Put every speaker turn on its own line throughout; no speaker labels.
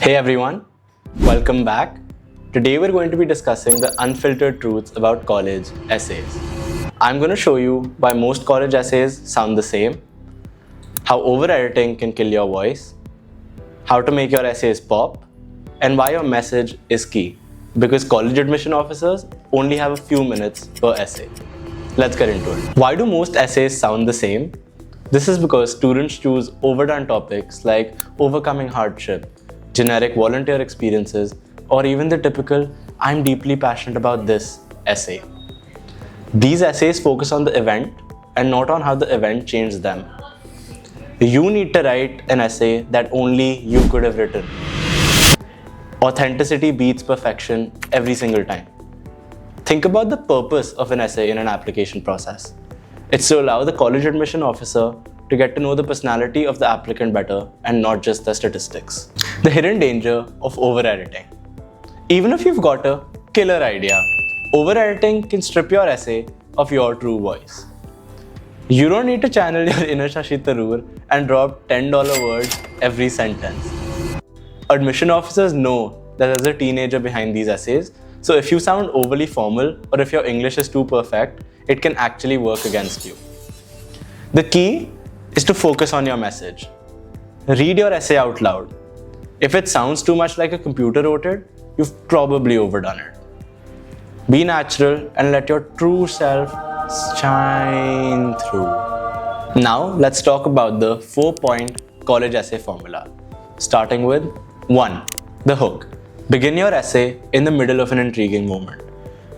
Hey everyone, welcome back. Today we're going to be discussing the unfiltered truths about college essays. I'm going to show you why most college essays sound the same, how over-editing can kill your voice, how to make your essays pop, and why your message is key, because college admission officers only have a few minutes per essay. Let's get into it. Why do most essays sound the same? This is because students choose overdone topics like overcoming hardship, generic volunteer experiences, or even the typical "I'm deeply passionate about this" essay. These essays focus on the event and not on how the event changed them. You need to write an essay that only you could have written. Authenticity beats perfection every single time. Think about the purpose of an essay in an application process. It's to allow the college admission officer to get to know the personality of the applicant better and not just the statistics. The hidden danger of over-editing. Even if you've got a killer idea, over-editing can strip your essay of your true voice. You don't need to channel your inner Shashi Tharoor and drop $10 words every sentence. Admission officers know that there's a teenager behind these essays, so if you sound overly formal or if your English is too perfect, it can actually work against you. The key is to focus on your message. Read your essay out loud. If it sounds too much like a computer wrote it, you've probably overdone it. Be natural and let your true self shine through. Now let's talk about the 4-point college essay formula. Starting with 1. The hook. Begin your essay in the middle of an intriguing moment.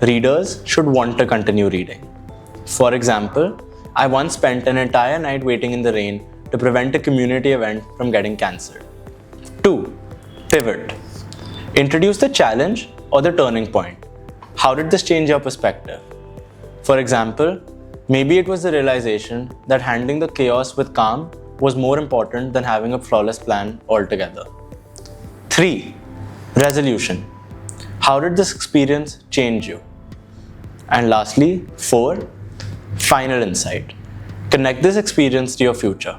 Readers should want to continue reading. For example, I once spent an entire night waiting in the rain to prevent a community event from getting cancelled. 2. Pivot. Introduce the challenge or the turning point. How did this change your perspective? For example, maybe it was the realization that handling the chaos with calm was more important than having a flawless plan altogether. 3. Resolution. How did this experience change you? And lastly, 4. Final insight. Connect this experience to your future.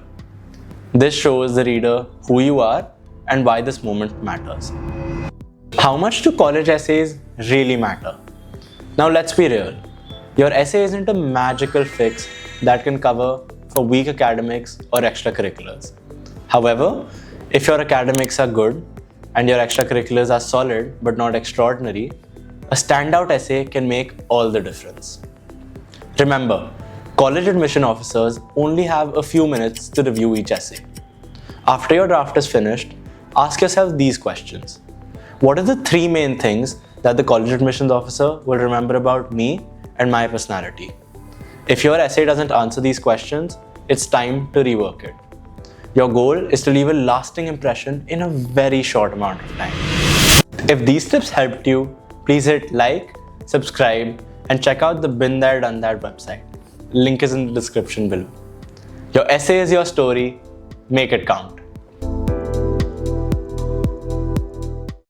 This shows the reader who you are and why this moment matters. How much do college essays really matter? Now let's be real. Your essay isn't a magical fix that can cover for weak academics or extracurriculars. However, if your academics are good and your extracurriculars are solid but not extraordinary, a standout essay can make all the difference. Remember, college admission officers only have a few minutes to review each essay. After your draft is finished, ask yourself these questions. What are the 3 main things that the college admissions officer will remember about me and my personality? If your essay doesn't answer these questions, it's time to rework it. Your goal is to leave a lasting impression in a very short amount of time. If these tips helped you, please hit like, subscribe, and check out the Been There Done That website. Link is in the description below. Your essay is your story. Make it count.